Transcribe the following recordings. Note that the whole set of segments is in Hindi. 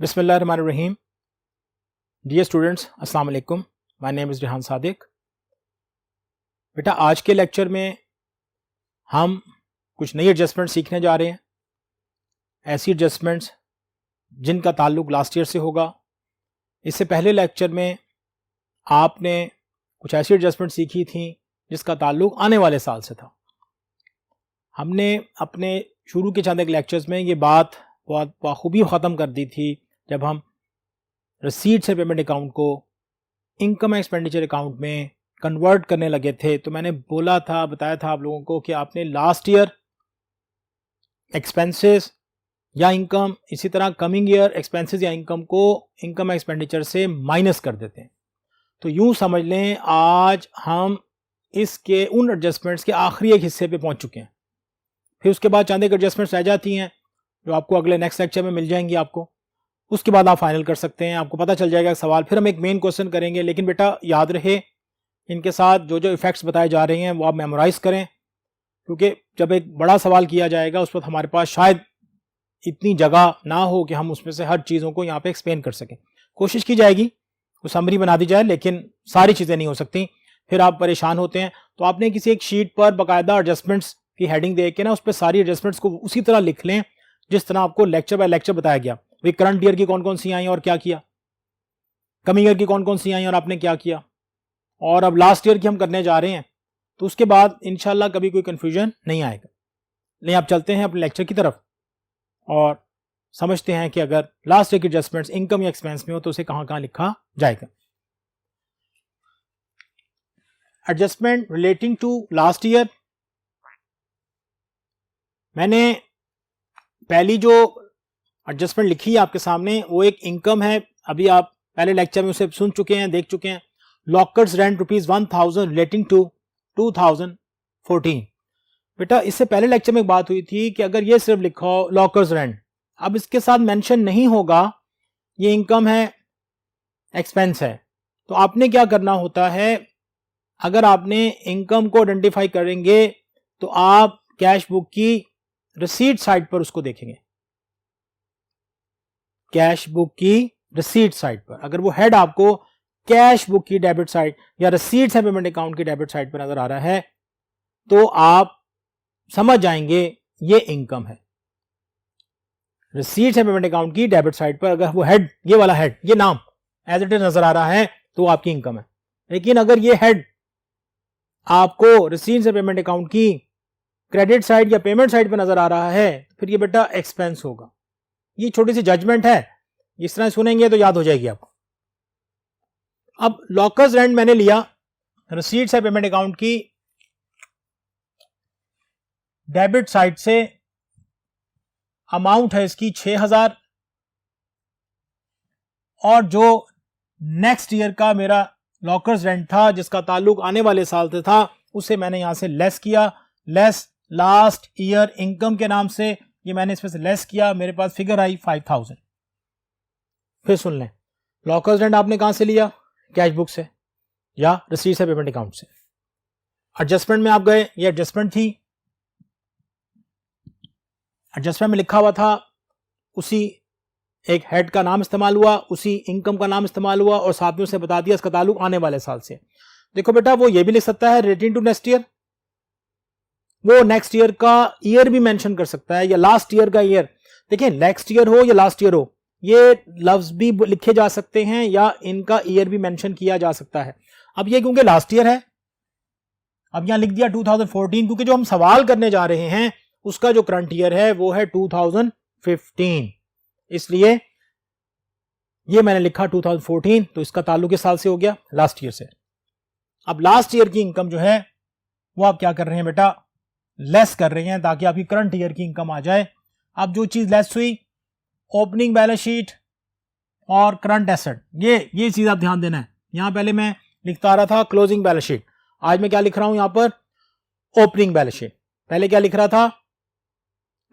बिस्मिल्लाहिर्रहमानिर्रहीम। डियर स्टूडेंट्स, अस्सलाम वालेकुम। My name is Rihan Sadiq. बेटा, आज के लेक्चर में हम कुछ नई एडजस्टमेंट सीखने जा रहे हैं। ऐसी एडजस्टमेंट्स जिनका ताल्लुक लास्ट ईयर से होगा। इससे पहले लेक्चर में आपने कुछ ऐसी एडजस्टमेंट सीखी थी जिसका ताल्लुक आने वाले साल से था। हमने अपने शुरू के चंद एक लेक्चर्स में ये बात बहुत बखूबी ख़त्म कर दी थी जब हम रिसीट्स एंड पेमेंट अकाउंट को इनकम एक्सपेंडिचर अकाउंट में कन्वर्ट करने लगे थे। तो मैंने बताया था आप लोगों को कि आपने लास्ट ईयर एक्सपेंसेस या इनकम, इसी तरह कमिंग ईयर एक्सपेंसेस या इनकम को इनकम एक्सपेंडिचर से माइनस कर देते हैं। तो यूँ समझ लें आज हम इसके उन एडजस्टमेंट्स के आखिरी एक हिस्से पे पहुंच चुके हैं। फिर उसके बाद चंद एक एडजस्टमेंट्स रह जाती हैं जो आपको अगले नेक्स्ट लेक्चर में मिल जाएंगी आपको। उसके बाद आप फाइनल कर सकते हैं, आपको पता चल जाएगा सवाल। फिर हम एक मेन क्वेश्चन करेंगे, लेकिन बेटा याद रहे इनके साथ जो जो इफेक्ट्स बताए जा रहे हैं वो आप मेमोराइज करें, क्योंकि जब एक बड़ा सवाल किया जाएगा उस वक्त हमारे पास शायद इतनी जगह ना हो कि हम उसमें से हर चीज़ों को यहाँ पे एक्सप्लेन कर सकें। कोशिश की जाएगी तो समरी बना दी जाए, लेकिन सारी चीज़ें नहीं हो सकती, फिर आप परेशान होते हैं। तो आपने किसी एक शीट पर बाकायदा एडजस्टमेंट्स की हेडिंग दे के ना उस पर सारी एडजस्टमेंट्स को उसी तरह लिख लें जिस तरह आपको लेक्चर बाय लेक्चर बताया गया। वे करंट ईयर की कौन कौन सी आई और क्या किया, कमिंग ईयर की कौन कौन सी आई और आपने क्या किया, और अब लास्ट ईयर की हम करने जा रहे हैं। तो उसके बाद इंशाल्लाह कभी कोई कंफ्यूजन नहीं आएगा। नहीं, आप चलते हैं अपने लेक्चर की तरफ और समझते हैं कि अगर लास्ट ईयर की एडजस्टमेंट्स इनकम या एक्सपेंस में हो तो उसे कहां कहां लिखा जाएगा। Adjustment relating to last year, मैंने पहली जो एडजस्टमेंट लिखी है आपके सामने वो एक इनकम है। अभी आप पहले लेक्चर में उसे सुन चुके हैं, देख चुके हैं। Lockers rent ₹1000 relating to 2014। बेटा, इससे पहले लेक्चर में एक बात हुई थी कि अगर ये सिर्फ लिखा हो लॉकर्स रेंट, अब इसके साथ मेंशन नहीं होगा ये इनकम है एक्सपेंस है, तो आपने क्या करना होता है, अगर आपने इनकम को आइडेंटिफाई करेंगे तो आप कैश बुक की रिसीट साइड पर उसको देखेंगे। कैश बुक की रिसीट साइड पर अगर वो हेड आपको कैश बुक की डेबिट साइड या रिसीट्स एंड पेमेंट अकाउंट की डेबिट साइड पर नजर आ रहा है तो आप समझ जाएंगे ये इनकम है। रिसीट्स एंड पेमेंट अकाउंट की डेबिट साइड पर अगर वो हेड, ये वाला हेड, ये नाम एज इट इज नजर आ रहा है तो आपकी इनकम है। लेकिन अगर ये हेड आपको रिसीट्स एंड पेमेंट अकाउंट की क्रेडिट साइड या पेमेंट साइड पर नजर आ रहा है तो फिर ये बेटा एक्सपेंस होगा। ये छोटी सी जजमेंट है, इस तरह सुनेंगे तो याद हो जाएगी आपको। अब लॉकर्स रेंट मैंने लिया, रिसीट्स है पेमेंट अकाउंट की डेबिट साइड से, अमाउंट है इसकी 6000, और जो नेक्स्ट ईयर का मेरा लॉकर्स रेंट था जिसका ताल्लुक आने वाले साल से था उसे मैंने यहां से लेस किया। लेस लास्ट ईयर इनकम के नाम से ये मैंने इसमें से लेस किया, मेरे पास फिगर आई 5000। फिर सुन लें, लॉकर्स रेंट आपने कहां से लिया, कैश बुक से या रिसीट्स है पेमेंट अकाउंट से। एडजस्टमेंट में आप गए, ये एडजस्टमेंट थी, एडजस्टमेंट में लिखा हुआ था, उसी एक हेड का नाम इस्तेमाल हुआ, उसी इनकम का नाम इस्तेमाल हुआ और साथ में उसे बता दिया इसका ताल्लुक आने वाले साल से। देखो बेटा, वो ये भी लिख सकता है रिलेटिंग टू नेक्स्ट ईयर, वो नेक्स्ट ईयर का ईयर भी मेंशन कर सकता है या लास्ट ईयर का ईयर। देखिए, नेक्स्ट ईयर हो या लास्ट ईयर हो, ये लफ्ज भी लिखे जा सकते हैं या इनका ईयर भी मेंशन किया जा सकता है। अब ये क्योंकि लास्ट ईयर है, अब यहां लिख दिया 2014, क्योंकि जो हम सवाल करने जा रहे हैं उसका जो करंट ईयर है वो है 2015, इसलिए ये मैंने लिखा 2014, तो इसका ताल्लुक इस साल से हो गया, लास्ट ईयर से। अब लास्ट ईयर की इनकम जो है वो आप क्या कर रहे हैं बेटा, लेस कर रहे हैं ताकि आपकी करंट ईयर की इनकम आ जाए। अब जो चीज लेस हुई, ओपनिंग बैलेंस शीट और करंट एसेट, ये चीज आप ध्यान देना है। यहां पहले मैं लिखता आ रहा था क्लोजिंग बैलेंस शीट, आज मैं क्या लिख रहा हूं यहां पर, ओपनिंग बैलेंस शीट। पहले क्या लिख रहा था,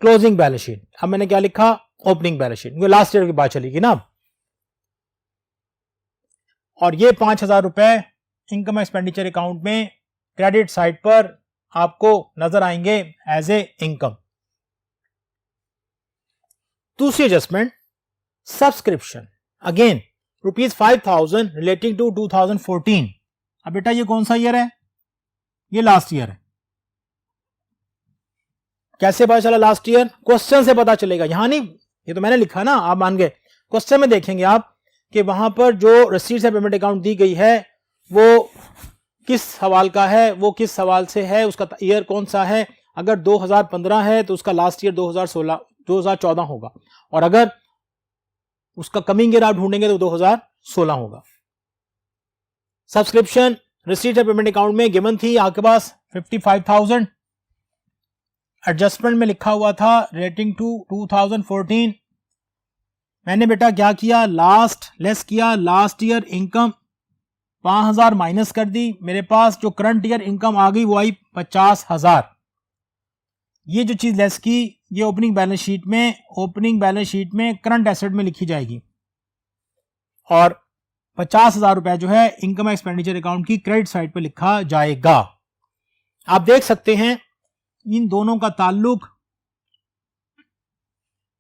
क्लोजिंग बैलेंस शीट, अब मैंने क्या लिखा, opening balance sheet, last year की बात चलेगी ना। और ये 5000 रुपए इनकम एक्सपेंडिचर अकाउंट में क्रेडिट साइड पर आपको नजर आएंगे एज ए इनकम। दूसरी adjustment, subscription again ₹5,000 relating to 2014। अब बेटा ये कौन सा ईयर है? ये लास्ट ईयर है। कैसे पता चला लास्ट ईयर? क्वेश्चन से पता चलेगा, यहां नहीं, ये तो मैंने लिखा ना, आप मान गए। क्वेश्चन में देखेंगे आप कि वहां पर जो रसीद से पेमेंट अकाउंट दी गई है वो किस सवाल का है, वो किस सवाल से है, उसका ईयर कौन सा है। अगर 2015 है तो उसका लास्ट ईयर 2014 होगा, और अगर उसका कमिंग ईयर आप ढूंढेंगे तो 2016 होगा। सब्सक्रिप्शन रिसीट है पेमेंट अकाउंट में गिवन थी आपके पास 55,000, एडजस्टमेंट में लिखा हुआ था रेटिंग टू 2014। मैंने बेटा क्या किया, लेस किया, लास्ट ईयर इनकम 5,000 माइनस कर दी, मेरे पास जो करंट ईयर इनकम आ गई वो आई 50,000। ये जो चीज लेस की ये ओपनिंग बैलेंस शीट में करंट एसेट में लिखी जाएगी, और 50,000 रुपए जो है इनकम एक्सपेंडिचर अकाउंट की क्रेडिट साइड पर लिखा जाएगा। आप देख सकते हैं इन दोनों का ताल्लुक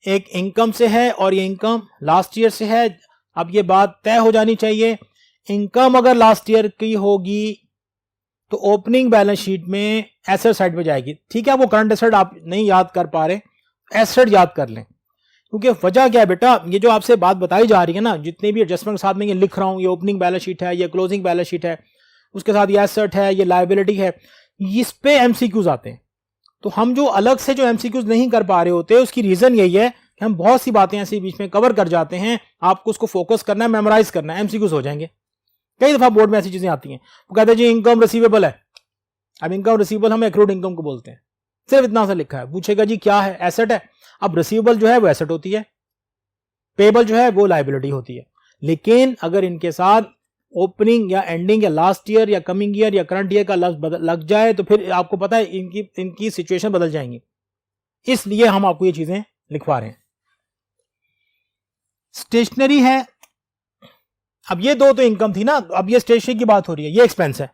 एक इनकम से है और ये इनकम लास्ट ईयर से है। अब ये बात तय हो जानी चाहिए, इनकम अगर लास्ट ईयर की होगी तो ओपनिंग बैलेंस शीट में एसेट साइड पे जाएगी। ठीक है, वो करंट एसेट आप नहीं याद कर पा रहे, एसेट याद कर लें, क्योंकि वजह क्या है बेटा, ये जो आपसे बात बताई जा रही है ना, जितने भी एडजस्टमेंट के साथ में ये लिख रहा हूं, ये ओपनिंग बैलेंस शीट है, ये क्लोजिंग बैलेंस शीट है, उसके साथ ये एसेट है, ये लायबिलिटी है, इस पे एमसीक्यूज आते हैं। तो हम जो अलग से जो एमसीक्यूज नहीं कर पा रहे होते, उसकी रीजन यही है कि हम बहुत सी बातें ऐसी बीच में कवर कर जाते हैं। आपको उसको फोकस करना है, मेमोराइज करना है, एमसीक्यूज हो जाएंगे। कई दफा बोर्ड में ऐसी चीजें आती हैं, वो कहते हैं जी इनकम रिसीवेबल है। अब इनकम रिसीवेबल हम एक्रूड इनकम को बोलते हैं, सिर्फ इतना सा लिखा है। पूछेगा जी क्या है, एसेट है। अब रिसीवेबल जो है वो एसेट होती है, पेबल जो है वो लायबिलिटी होती है। लेकिन अगर इनके साथ ओपनिंग या एंडिंग या लास्ट ईयर या कमिंग ईयर या करंट ईयर का लफ्ज लग जाए तो फिर आपको पता है इनकी सिचुएशन बदल जाएंगी। इसलिए हम आपको ये चीजें लिखवा रहे हैं। स्टेशनरी है, अब ये दो तो इनकम थी ना, अब ये स्टेशनरी की बात हो रही है, ये एक्सपेंस है।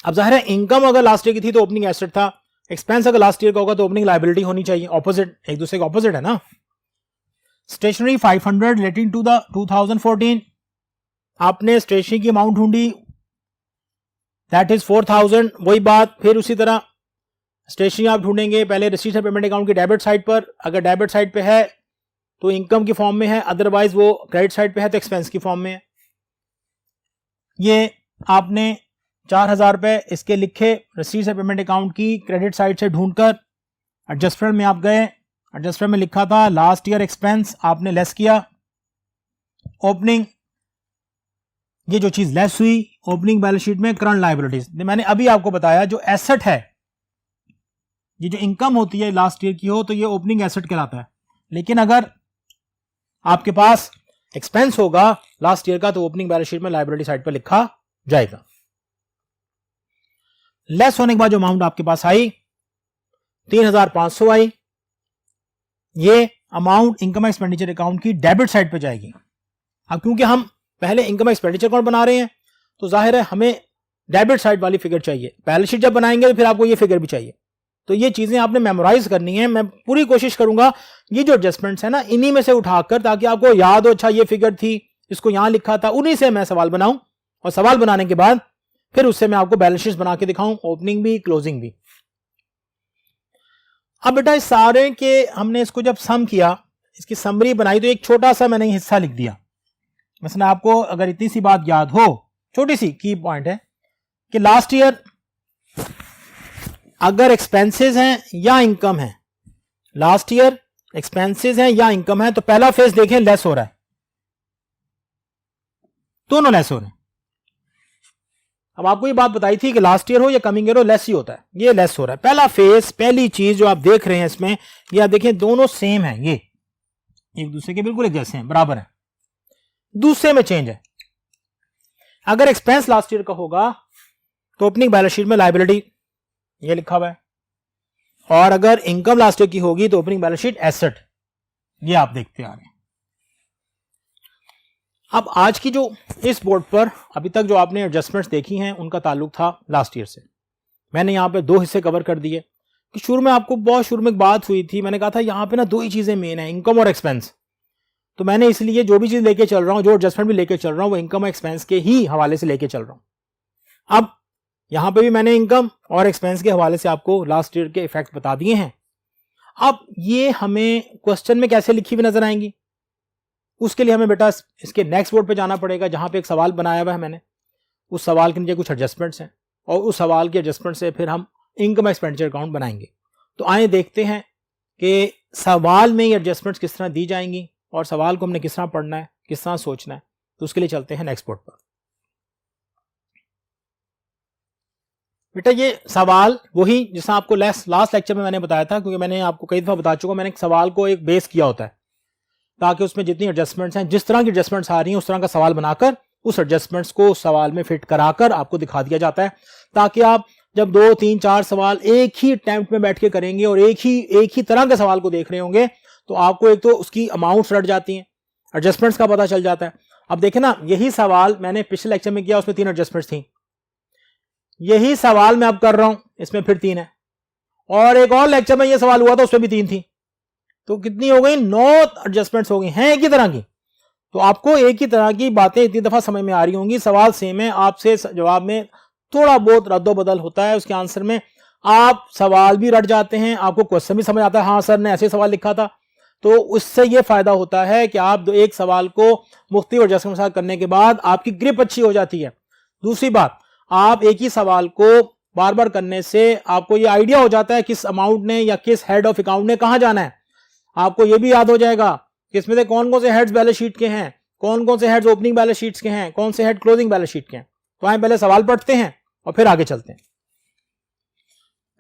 अब जाहिर है इनकम अगर लास्ट ईयर की थी तो ओपनिंग एसेट था, एक्सपेंस अगर लास्ट ईयर का होगा तो ओपनिंग लायबिलिटी होनी चाहिए। ऑपोजिट, एक दूसरे का ऑपोजिट है ना। स्टेशनरी 500 रिलेटिंग टू द 2014, आपने स्टेशनरी की अमाउंट ढूंढी, दैट इज 4,000। वही बात फिर उसी तरह स्टेशनरी आप ढूंढेंगे पहले रिसीट पेमेंट अकाउंट की डेबिट साइड पर। अगर डेबिट साइड पे है तो इनकम की फॉर्म में है, अदरवाइज वो क्रेडिट साइड पे है तो एक्सपेंस की फॉर्म में है। ये आपने 4,000 रुपए इसके लिखे रिसीट पेमेंट अकाउंट की क्रेडिट साइड से ढूंढकर एडजस्टमेंट में आप गए, एडजस्टमेंट में लिखा था लास्ट ईयर एक्सपेंस, आपने लेस किया। ओपनिंग, ये जो चीज लेस हुई ओपनिंग बैलेंस शीट में करंट लायबिलिटीज, मैंने अभी आपको बताया जो एसेट है, ये जो इनकम होती है लास्ट ईयर की हो तो ये ओपनिंग एसेट कहलाता है। लेकिन अगर आपके पास एक्सपेंस होगा लास्ट ईयर का तो ओपनिंग बैलेंस शीट में लायबिलिटी साइड पर लिखा जाएगा। लेस होने के बाद जो अमाउंट आपके पास आई 3,500 आई, ये अमाउंट इनकम एक्सपेंडिचर अकाउंट की डेबिट साइड पे जाएगी। अब क्योंकि हम पहले इनकम एक्सपेंडिचर अकाउंट बना रहे हैं तो जाहिर है हमें डेबिट साइड वाली फिगर चाहिए। बैलेंस शीट जब बनाएंगे तो फिर आपको ये फिगर भी चाहिए। तो ये चीजें आपने मेमोराइज करनी है। मैं पूरी कोशिश करूंगा ये जो एडजस्टमेंट्स है ना इन्हीं में से उठाकर, ताकि आपको याद हो अच्छा ये फिगर थी, इसको यहां लिखा था, उन्हीं से मैं सवाल बनाऊं, और सवाल बनाने के बाद फिर उससे मैं आपको बैलेंस शीट बना के दिखाऊं, ओपनिंग भी क्लोजिंग भी। अब बेटा इस सारे के हमने इसको जब सम किया, इसकी समरी बनाई, तो एक छोटा सा मैंने हिस्सा लिख दिया। मसलन आपको अगर इतनी सी बात याद हो, छोटी सी की पॉइंट है कि लास्ट ईयर अगर एक्सपेंसेस हैं या इनकम है, लास्ट ईयर एक्सपेंसेस हैं या इनकम है, तो पहला फेज देखें लेस हो रहा है, दोनों लेस हो रहे हैं। अब आपको ये बात बताई थी कि लास्ट ईयर हो या कमिंग ईयर हो लेस ही होता है, ये लेस हो रहा है। पहला फेज, पहली चीज जो आप देख रहे हैं इसमें, ये आप देखें दोनों सेम है, ये एक दूसरे के बिल्कुल एक जैसे हैं, बराबर है। दूसरे में चेंज है, अगर एक्सपेंस लास्ट ईयर का होगा तो ओपनिंग बैलेंस शीट में लायबिलिटी ये लिखा हुआ है, और अगर इनकम लास्ट ईयर की होगी तो ओपनिंग बैलेंस शीट एसेट, ये आप देखते आ रहे हैं। अब आज की जो इस बोर्ड पर अभी तक जो आपने एडजस्टमेंट्स देखी हैं उनका ताल्लुक था लास्ट ईयर से। मैंने यहां पे दो हिस्से कवर कर दिए कि शुरू में आपको बहुत शुरू में एक बात हुई थी, मैंने कहा था यहां पे ना दो ही चीजें मेन है, इनकम और एक्सपेंस। तो मैंने इसलिए जो भी चीज लेके चल रहा हूं, जो एडजस्टमेंट भी लेके चल रहा हूं, वो इनकम एक्सपेंस के ही हवाले से लेके चल रहा हूं। अब यहां पे भी मैंने इनकम और एक्सपेंस के हवाले से आपको लास्ट ईयर के इफेक्ट बता दिए हैं। अब ये हमें क्वेश्चन में कैसे लिखी हुई नजर आएंगी, उसके लिए हमें बेटा इसके नेक्स्ट बोर्ड पे जाना पड़ेगा, जहां पे एक सवाल बनाया हुआ है मैंने, उस सवाल के नीचे कुछ एडजस्टमेंट्स हैं और उस सवाल के एडजस्टमेंट से फिर हम इनकम एक्सपेंडिचर अकाउंट बनाएंगे। तो आइए देखते हैं कि सवाल में ये एडजस्टमेंट्स किस तरह दी जाएंगी और सवाल को हमने किस तरह पढ़ना है, किस तरह सोचना है। तो उसके लिए चलते हैं नेक्स्ट बोर्ड पर। बेटा ये सवाल वही जिससे आपको लास्ट लेक्चर में मैंने बताया था, क्योंकि मैंने आपको कई दफा बता चुका, मैंने एक सवाल को एक बेस किया होता है ताकि उसमें जितनी एडजस्टमेंट्स हैं, जिस तरह की एडजस्टमेंट्स आ रही हैं उस तरह का सवाल बनाकर उस एडजस्टमेंट्स को सवाल में फिट कराकर आपको दिखा दिया जाता है, ताकि आप जब 2, 3, 4 सवाल एक ही अटेम्प्ट में बैठ के करेंगे और एक ही तरह के सवाल को देख रहे होंगे तो आपको एक तो उसकी अमाउंट्स रट जाती हैं, एडजस्टमेंट्स का पता चल जाता है। अब देखें ना, यही सवाल मैंने पिछले लेक्चर में किया, उसमें 3 एडजस्टमेंट्स थी। यही सवाल मैं अब कर रहा हूं, इसमें फिर 3 है, और एक और लेक्चर में यह सवाल हुआ था उसमें भी 3 थी, तो कितनी हो गई? 9 एडजस्टमेंट्स हो गई हैं एक ही तरह की। तो आपको एक ही तरह की बातें इतनी दफा समझ में आ रही होंगी, सवाल सेम है, आपसे जवाब में थोड़ा बहुत रद्दो बदल होता है उसके आंसर में, आप सवाल भी रट जाते हैं, आपको क्वेश्चन भी समझ आता है, हाँ सर ने ऐसे सवाल लिखा था। तो उससे यह फायदा होता है कि आप एक सवाल को मुख्तलिफ एडजस्टमेंट के साथ करने के बाद आपकी ग्रिप अच्छी हो जाती है। दूसरी बात, आप एक ही सवाल को बार बार करने से आपको यह आइडिया हो जाता है किस अमाउंट ने या किस हेड ऑफ अकाउंट ने कहां जाना है। आपको यह भी याद हो जाएगा कि इसमें से कौन कौन से हेड्स बैलेंस शीट के हैं, कौन कौन से हेड्स ओपनिंग बैलेंस शीट्स के हैं, कौन से हेड क्लोजिंग बैलेंस शीट के हैं। तो आए पहले सवाल पढ़ते हैं और फिर आगे चलते हैं।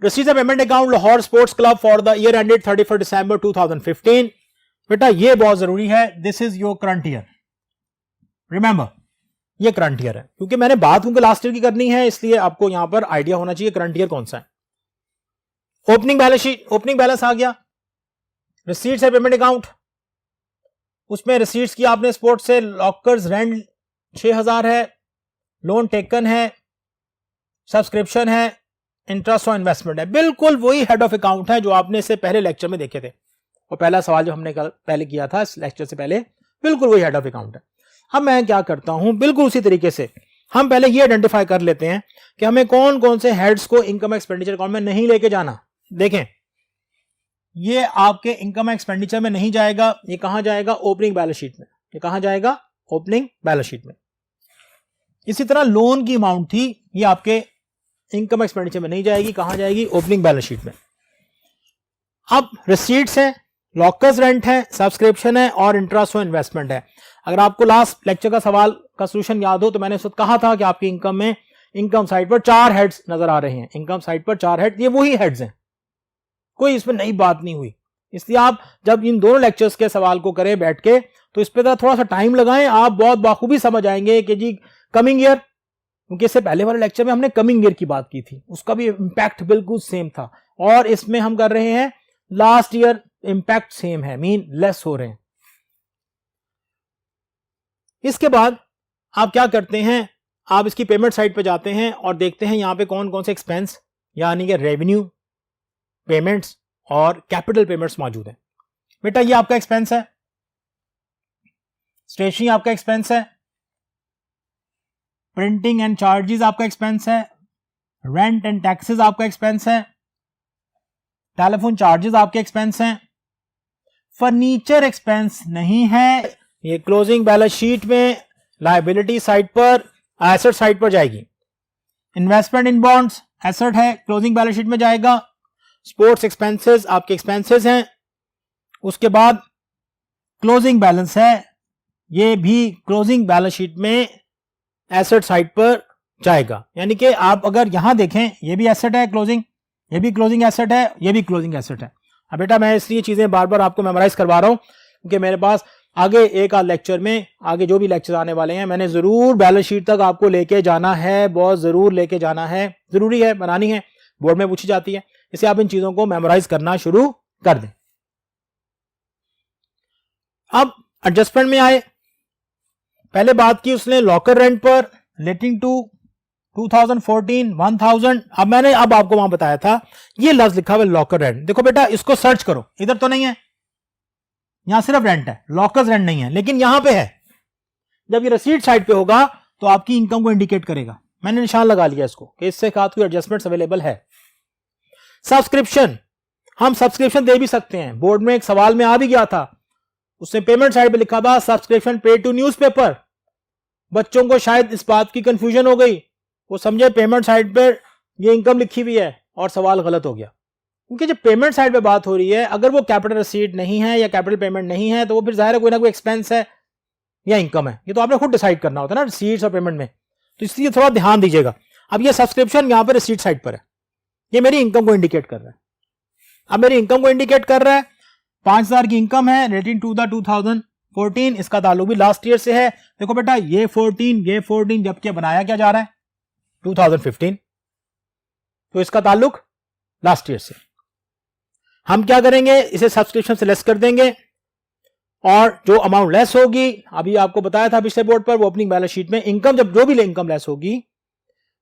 Receipts and payment account Lahore sports club for the year ended 31 December 2015। बेटा ये बहुत जरूरी है, this is your current year, remember ये करंट ईयर है, क्योंकि मैंने बात क्योंकि लास्ट ईयर की करनी है इसलिए आपको यहां पर आइडिया होना चाहिए करंट ईयर कौन सा है। Opening balance sheet, opening balance आ गया। रिसीट्स एंड पेमेंट अकाउंट, उसमें रिसीट्स की आपने स्पोर्ट्स से लॉकर्स रेंट 6000 है, लोन टेकन है, सब्सक्रिप्शन है, इंटरेस्ट और इन्वेस्टमेंट है, बिल्कुल वही हेड ऑफ अकाउंट है जो आपने इससे पहले लेक्चर में देखे थे, और पहला सवाल जो हमने पहले किया था इस लेक्चर से पहले, बिल्कुल वही हेड ऑफ अकाउंट है। अब मैं क्या करता हूं, बिल्कुल उसी तरीके से हम पहले ये आइडेंटिफाई कर लेते हैं कि हमें कौन कौन से हेड्स को इनकम एक्सपेंडिचर अकाउंट में नहीं लेके जाना। देखें ये आपके इनकम एक्सपेंडिचर में नहीं जाएगा, ये कहां जाएगा? ओपनिंग बैलेंस शीट में। ये कहां जाएगा? ओपनिंग बैलेंस शीट में। इसी तरह लोन की अमाउंट थी, ये आपके इनकम एक्सपेंडिचर में नहीं जाएगी, कहां जाएगी? ओपनिंग बैलेंस शीट में। अब रिसीट्स है, लॉकर्स रेंट है, सब्सक्रिप्शन है और इंटरेस्ट और इन्वेस्टमेंट है। अगर आपको लास्ट लेक्चर का सवाल का सोल्यूशन याद हो तो मैंने उस वक्त कहा था कि आपकी इनकम में इनकम साइड पर 4 हेड्स नजर आ रहे हैं, इनकम साइड पर 4 हेड, ये वही हेड्स हैं, कोई इसमें नई बात नहीं हुई। इसलिए आप जब इन दोनों लेक्चर्स के सवाल को करें बैठ के तो इस पर थोड़ा सा टाइम लगाएं, आप बहुत बाखूबी समझ आएंगे कि जी कमिंग ईयर, क्योंकि इससे पहले वाले लेक्चर में हमने कमिंग ईयर की बात की थी, उसका भी इंपैक्ट बिल्कुल सेम था, और इसमें हम कर रहे हैं लास्ट ईयर, इंपैक्ट सेम है, मीन लेस हो रहे हैं। इसके बाद आप क्या करते हैं, आप इसकी पेमेंट साइड पे जाते हैं और देखते हैं यहां पे कौन कौन से एक्सपेंस यानी कि रेवेन्यू, पेमेंट्स और कैपिटल पेमेंट्स मौजूद हैं। बेटा ये आपका एक्सपेंस है, स्टेशनरी आपका एक्सपेंस है, प्रिंटिंग एंड चार्जेस आपका एक्सपेंस है, रेंट एंड टैक्सेस आपका एक्सपेंस है, टेलीफोन चार्जेस आपके एक्सपेंस हैं, फर्नीचर एक्सपेंस नहीं है, ये क्लोजिंग बैलेंस शीट में लायबिलिटी साइड पर, एसेट साइड पर जाएगी। इन्वेस्टमेंट इन बॉन्ड्स एसेट है, क्लोजिंग बैलेंस शीट में जाएगा। स्पोर्ट्स एक्सपेंसेस आपके एक्सपेंसेस हैं। उसके बाद क्लोजिंग बैलेंस है, ये भी क्लोजिंग बैलेंस शीट में एसेट साइड पर जाएगा। यानी कि आप अगर यहां देखें, ये भी एसेट है क्लोजिंग, ये भी क्लोजिंग एसेट है, ये भी क्लोजिंग एसेट है। अब बेटा मैं इसलिए चीजें बार बार आपको मेमोराइज करवा रहा हूं क्योंकि मेरे पास आगे एक आध लेक्चर में, आगे जो भी लेक्चर आने वाले हैं, मैंने जरूर बैलेंस शीट तक आपको लेके जाना है, बहुत जरूर लेके जाना है, जरूरी है, बनानी है, बोर्ड में पूछी जाती है, इसे आप इन चीजों को मेमोराइज करना शुरू कर दें। अब एडजस्टमेंट में आए, पहले बात की उसने लॉकर रेंट पर रिलेटिंग टू 2014 1000। अब आपको वहां बताया था, ये लफ्ज लिखा हुआ लॉकर रेंट, देखो बेटा इसको सर्च करो, इधर तो नहीं है, यहां सिर्फ रेंट है, लॉकर्स रेंट नहीं है, लेकिन यहां पे है। जब ये रिसीट साइड पे होगा तो आपकी इनकम को इंडिकेट करेगा। मैंने निशान लगा लिया इसको कि इससे कहा कोई एडजस्टमेंट्स अवेलेबल है। सब्सक्रिप्शन, हम सब्सक्रिप्शन दे भी सकते हैं। बोर्ड में एक सवाल में आ भी गया था, उसने पेमेंट साइड पे लिखा था सब्सक्रिप्शन पेड टू न्यूज़पेपर। बच्चों को शायद इस बात की कंफ्यूजन हो गई, वो समझे पेमेंट साइड पे ये इनकम लिखी हुई है और सवाल गलत हो गया। क्योंकि जब पेमेंट साइड पे बात हो रही है, अगर वो कैपिटल रिसीट नहीं है या कैपिटल पेमेंट नहीं है तो वो फिर जाहिर है कोई ना कोई एक्सपेंस है या इनकम है। ये तो आपने खुद डिसाइड करना होता है ना रिसीट्स और पेमेंट में, तो इसलिए थोड़ा ध्यान दीजिएगा। अब ये सब्सक्रिप्शन यहाँ पे रिसीट साइड पर है, ये मेरी इनकम को इंडिकेट कर रहा है। अब मेरी इनकम को इंडिकेट कर रहा है, 5000 की इनकम है रिलेटिंग टू द 2014, इसका ताल्लुक भी लास्ट ईयर से है। देखो बेटा ये 14 जबकि बनाया क्या जा रहा है 2015, तो इसका ताल्लुक लास्ट ईयर से। हम क्या करेंगे, इसे सब्सक्रिप्शन से लेस कर देंगे और जो अमाउंट लेस होगी, अभी आपको बताया था पिछले बोर्ड पर, वो ओपनिंग बैलेंस शीट में इनकम, जब जो भी इनकम लेस होगी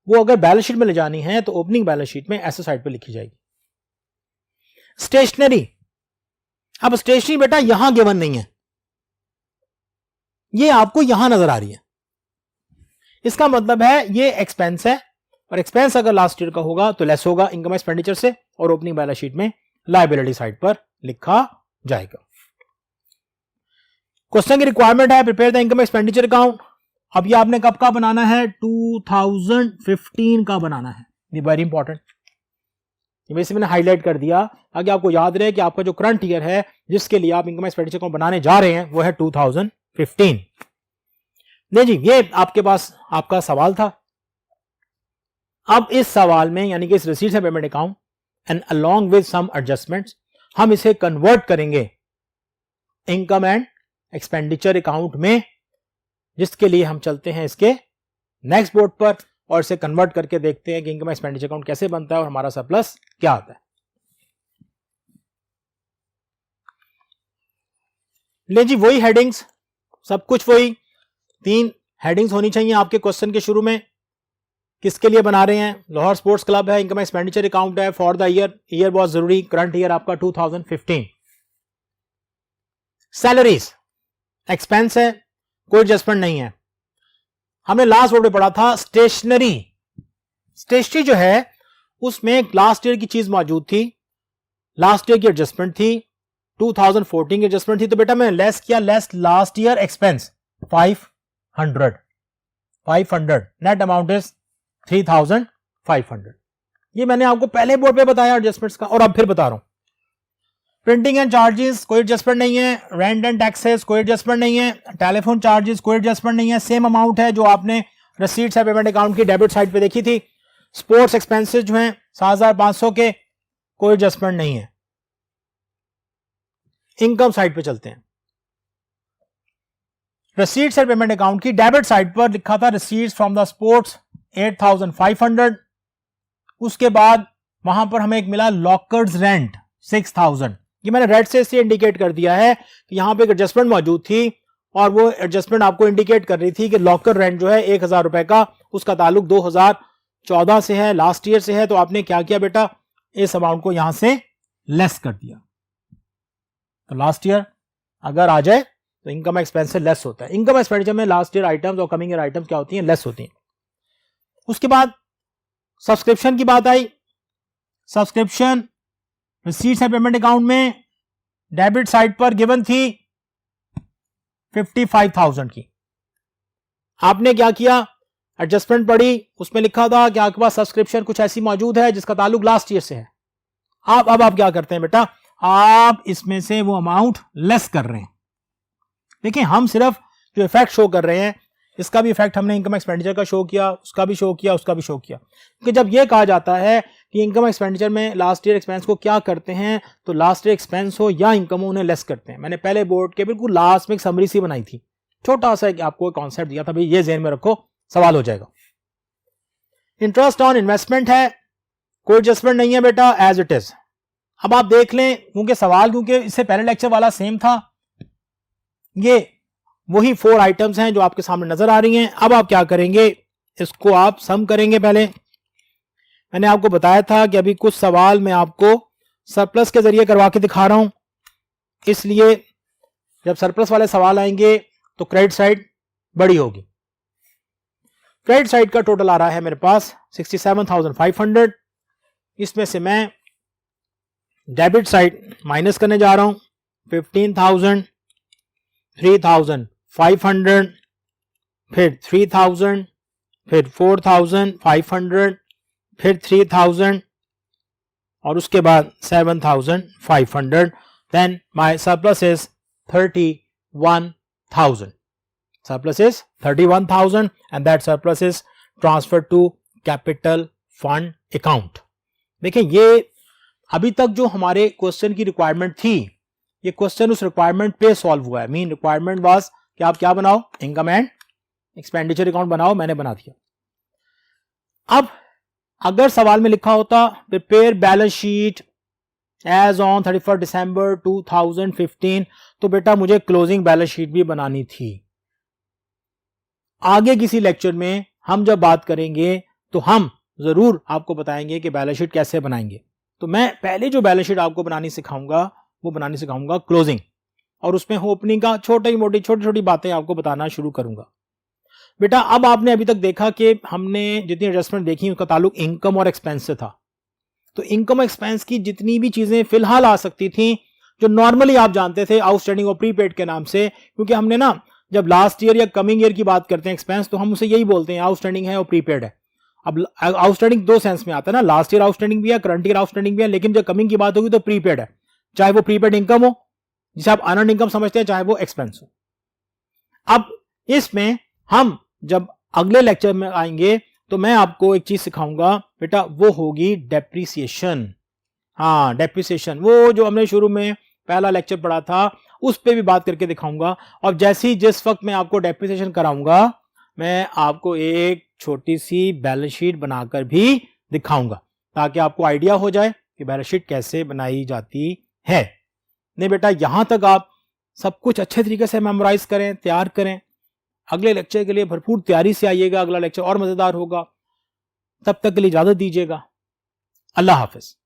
वो अगर बैलेंस शीट में ले जानी है तो ओपनिंग बैलेंस शीट में ऐसे साइड पे लिखी जाएगी। स्टेशनरी, अब स्टेशनरी बेटा यहां गिवन नहीं है, ये आपको यहां नजर आ रही है। इसका मतलब है ये एक्सपेंस है और एक्सपेंस अगर लास्ट ईयर का होगा तो लेस होगा इनकम एक्सपेंडिचर से और ओपनिंग बैलेंस शीट में लायबिलिटी साइड पर लिखा जाएगा। क्वेश्चन की रिक्वायरमेंट है prepare the income expenditure account. अब ये आपने कब का बनाना है, 2015 का बनाना है। ये वेरी इंपॉर्टेंट, ये वैसे मैंने हाईलाइट कर दिया ताकि आपको याद रहे कि आपका जो करंट ईयर है जिसके लिए आप इनकम एक्सपेंडिचर अकाउंट बनाने जा रहे हैं वो है 2015। नहीं जी, ये आपके पास आपका सवाल था। अब इस सवाल में यानी कि इस receipts and payment account and along with some adjustments हम इसे कन्वर्ट करेंगे इनकम एंड एक्सपेंडिचर अकाउंट में, जिसके लिए हम चलते हैं इसके नेक्स्ट बोर्ड पर और इसे कन्वर्ट करके देखते हैं कि इनकम एक्सपेंडिचर अकाउंट कैसे बनता है और हमारा सरप्लस क्या आता है। ले जी वही हेडिंग्स, सब कुछ वही 3 हेडिंग्स होनी चाहिए आपके क्वेश्चन के शुरू में। किसके लिए बना रहे हैं, लाहौर स्पोर्ट्स क्लब है, इनकम एक्सपेंडिचर अकाउंट है फॉर द ईयर बहुत जरूरी, करंट ईयर आपका 2015। सैलरीज एक्सपेंस है, कोई एडजस्टमेंट नहीं है। हमने लास्ट बोर्ड में पढ़ा था स्टेशनरी, स्टेशनरी जो है उसमें लास्ट ईयर की चीज मौजूद थी, लास्ट ईयर की एडजस्टमेंट थी, 2014 की एडजस्टमेंट थी, तो बेटा मैंने लेस किया, less last year expense 500, net amount is 3500। ये मैंने आपको पहले बोर्ड पे बताया एडजस्टमेंट्स का और अब फिर बता रहा हूं। प्रिंटिंग एंड चार्जेस कोई एडजस्टमेंट नहीं है, रेंट एंड टैक्सेस कोई एडजस्टमेंट नहीं है, टेलीफोन चार्जेस कोई एडजस्टमेंट नहीं है, सेम अमाउंट है जो आपने रसीट्स एंड पेमेंट अकाउंट की डेबिट साइड पे देखी थी। स्पोर्ट्स एक्सपेंसेस जो हैं 7500 के, कोई एडजस्टमेंट नहीं है। इनकम साइड पे चलते हैं। रसीट्स एंड पेमेंट अकाउंट की डेबिट साइड पर लिखा था रसीट्स फ्रॉम द स्पोर्ट्स 8500, उसके बाद वहां पर हमें एक मिला लॉकर्स रेंट 6000। ये मैंने रेड से इसे इंडिकेट कर दिया है कि यहां पे एक एडजस्टमेंट मौजूद थी और वो एडजस्टमेंट आपको इंडिकेट कर रही थी कि लॉकर रेंट जो है 1000 रुपए का, उसका ताल्लुक 2014 से है, लास्ट ईयर से है। तो आपने क्या किया बेटा, इस अमाउंट को यहां से लेस कर दिया। तो लास्ट ईयर अगर आ जाए तो इनकम एक्सपेंस से लेस होता है। इनकम एक्सपेंडिचर में लास्ट ईयर आइटम्स और कमिंग ईयर आइटम्स क्या होती हैं, लेस होती हैं। उसके बाद सब्सक्रिप्शन की बात आई। Subscription receipts and payment account में डेबिट साइड पर गिवन थी 55,000 की। आपने क्या किया, एडजस्टमेंट पड़ी, उसमें लिखा था कि आपके पास सब्सक्रिप्शन कुछ ऐसी मौजूद है जिसका ताल्लुक लास्ट ईयर से है। अब आप क्या करते हैं बेटा, आप इसमें से वो अमाउंट लेस कर रहे हैं। देखिए हम सिर्फ जो इफेक्ट शो कर रहे हैं, इसका भी इफेक्ट हमने इनकम एक्सपेंडिचर का शो किया, उसका भी शो किया, उसका भी शो किया। क्योंकि जब ये कहा जाता है कि इनकम एक्सपेंडिचर में लास्ट ईयर एक्सपेंस को क्या करते हैं, तो लास्ट ईयर एक्सपेंस हो या इनकम हो उन्हें लेस करते हैं। मैंने पहले बोर्ड के बिल्कुल लास्ट में एक समरी सी बनाई थी, छोटा सा आपको कॉन्सेप्ट दिया था, भाई ये ज़हन में रखो, सवाल हो जाएगा। इंटरेस्ट ऑन इन्वेस्टमेंट है, कोई एडजस्टमेंट नहीं है बेटा, एज इट इज। अब आप देख लें, क्योंकि सवाल क्योंकि इससे पहले लेक्चर वाला सेम था, ये वही 4 आइटम्स हैं जो आपके सामने नजर आ रही हैं। अब आप क्या करेंगे, इसको आप सम करेंगे। पहले मैंने आपको बताया था कि अभी कुछ सवाल मैं आपको सरप्लस के जरिए करवा के दिखा रहा हूं, इसलिए जब सरप्लस वाले सवाल आएंगे तो क्रेडिट साइड बड़ी होगी। क्रेडिट साइड का टोटल आ रहा है मेरे पास 67,500। इसमें से मैं डेबिट साइड माइनस करने जा रहा हूं 15,000, 3,500, फिर 3,000, फिर 4,500, फिर 3,000 और उसके बाद 7,500। Then my surplus is 31,000। surplus is 31,000 and that surplus is transferred to capital fund account। देखिए ये अभी तक जो हमारे क्वेश्चन की रिक्वायरमेंट थी, ये क्वेश्चन उस रिक्वायरमेंट पे सॉल्व हुआ है। मीन रिक्वायरमेंट वाज कि आप क्या बनाओ, इनकम एंड एक्सपेंडिचर अकाउंट बनाओ, मैंने बना दिया। अब अगर सवाल में लिखा होता prepare balance sheet as on 31 December 2015, तो बेटा मुझे क्लोजिंग बैलेंस शीट भी बनानी थी। आगे किसी लेक्चर में हम जब बात करेंगे तो हम जरूर आपको बताएंगे कि बैलेंस शीट कैसे बनाएंगे। तो मैं पहले जो बैलेंस शीट आपको बनानी सिखाऊंगा वो बनानी सिखाऊंगा क्लोजिंग, और उसमें ओपनिंग का छोटी छोटी बातें आपको बताना शुरू करूंगा। बेटा अब आपने अभी तक देखा कि हमने जितनी एडजस्टमेंट देखी उसका ताल्लुक इनकम और एक्सपेंस से था। तो इनकम एक्सपेंस की जितनी भी चीजें फिलहाल आ सकती थी जो नॉर्मली आप जानते थे आउटस्टैंडिंग और प्रीपेड के नाम से, क्योंकि हमने ना जब लास्ट ईयर या कमिंग ईयर की बात करते हैं एक्सपेंस तो हम उसे यही बोलते हैं आउटस्टैंडिंग है और प्रीपेड है। अब आउटस्टैंडिंग दो सेंस में आता है ना, लास्ट ईयर आउटस्टैंडिंग भी है, करंट ईयर आउटस्टैंडिंग भी है, लेकिन जब कमिंग की बात होगी तो प्रीपेड है, चाहे वो प्रीपेड इनकम हो जिसे आप अर्नड इनकम समझते हैं, चाहे वो एक्सपेंस हो। अब इसमें हम जब अगले लेक्चर में आएंगे तो मैं आपको एक चीज सिखाऊंगा बेटा, वो होगी डेप्रिसिएशन। हाँ डेप्रिसिएशन, वो जो हमने शुरू में पहला लेक्चर पढ़ा था उस पे भी बात करके दिखाऊंगा। और जैसे ही जिस वक्त मैं आपको डेप्रिसिएशन कराऊंगा मैं आपको एक छोटी सी बैलेंस शीट बनाकर भी दिखाऊंगा ताकि आपको आइडिया हो जाए कि बैलेंस शीट कैसे बनाई जाती है। नहीं बेटा यहां तक आप सब कुछ अच्छे तरीके से मेमोराइज करें, तैयार करें। अगले लेक्चर के लिए भरपूर तैयारी से आइएगा, अगला लेक्चर और मजेदार होगा। तब तक के लिए इजाजत दीजिएगा। अल्लाह हाफिज।